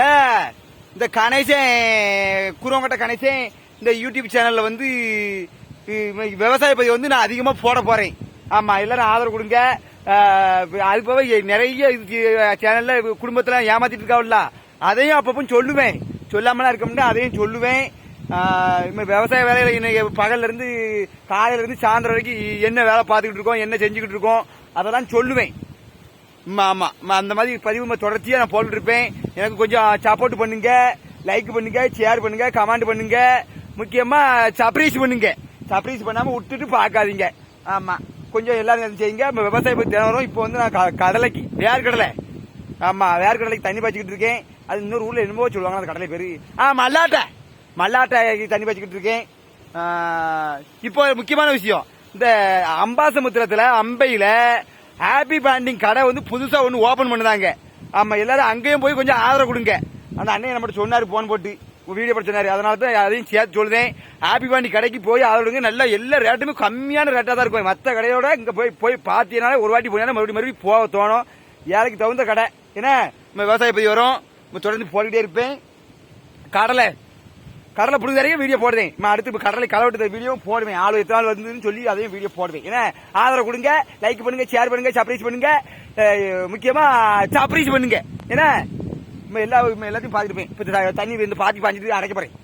ஏ இந்த கணேசன் குருவங்கட்ட கணேசன் இந்த யூடியூப் சேனல்ல வந்து விவசாய பதிவு வந்து நான் அதிகமா போட போறேன். ஆமா, எல்லாரும் ஆதரவு கொடுங்க. அது போக நிறைய சேனல்ல குடும்பத்துல ஏமாத்திட்டு இருக்காவில்ல, அதையும் அப்பப்போ சொல்லுவேன். சொல்லாமலாம் இருக்க முடியாது, அதையும் சொல்லுவேன். விவசாய வேலையில இன்னைக்கு பகல்ல இருந்து காலையில இருந்து சாயந்தரம் வரைக்கும் என்ன வேலை பார்த்துக்கிட்டு இருக்கோம், என்ன செஞ்சுக்கிட்டு இருக்கோம், அதெல்லாம் சொல்லுவேன். ஆமா, அந்த மாதிரி பதிவு தொடர்ச்சியா நான் போட்டுட்டு இருப்பேன். எனக்கு கொஞ்சம் சப்போர்ட் பண்ணுங்க, லைக் பண்ணுங்க, ஷேர் பண்ணுங்க, கமெண்ட் பண்ணுங்க, முக்கியமா சர்ப்ரைஸ் பண்ணுங்க. சர்ப்ரைஸ் பண்ணாம விட்டுட்டு பார்க்காதீங்க. ஆமா, கொஞ்சம் எல்லாரும் செய்யுங்க. விவசாய பத்தி தினவரும் இப்போ வந்து நான் கடலைக்கு வேர்க்கடலை, ஆமா வேர்க்கடலைக்கு தண்ணி பாய்ச்சிக்கிட்டு இருக்கேன். அது இன்னொரு ஊர்ல என்னமோ சொல்லுவாங்க அந்த கடலை பேரு. மல்லாட்டை தண்ணி பாய்ச்சிக்கிட்டு இருக்கேன். இப்போ முக்கியமான விஷயம், இந்த அம்பாசமுத்திரத்துல அம்பையில ஹாப்பி பாண்டிங் கடை வந்து புதுசா ஒன்னு ஓபன் பண்ணுதாங்க. ஆமா, எல்லாரும் அங்கேயும் போய் கொஞ்சம் ஆதரவு கொடுங்க. அந்த அண்ணன் நம்மகிட்ட சொன்னாரு, போன் போட்டு வீடியோ போட்டு சொன்னாரு. அதனால தான் அதையும் சேர்த்து சொல்லுதேன். ஹாப்பி பாண்டி கடைக்கு போய் ஆதரவுங்க. நல்லா எல்லா ரேட்டுமே கம்மியான ரேட்டா தான் இருக்கும். மற்ற கடையோட இங்க போய் பார்த்தீங்கன்னாலே ஒரு வாட்டி போனா மறுபடியும் போக தோணும். ஏழைக்கு தகுந்த கடை. ஏன்னா விவசாய பத்தி வரும், தொடர்ந்து போட்டுக்கிட்டே இருப்பேன். கடலை புரிஞ்ச வரைக்கும் வீடியோ போடுவேன். அடுத்து கடலை களவெட்டு வீடியோ போடுவேன். ஆளு எத்தனை நாள் வந்து சொல்லி அதையும் வீடியோ போடுவேன். ஏன்னா ஆதரவு கொடுங்க, லைக் பண்ணுங்க, ஷேர் பண்ணுங்க, சர்ப்ரைஸ் பண்ணுங்க, முக்கியமா சர்ப்ரைஸ் பண்ணுங்க. ஏன்னா எல்லாத்தையும் பாத்துட்டு தண்ணி வந்து பாத்தி பாஞ்சிட்டு அரைக்க போறேன்.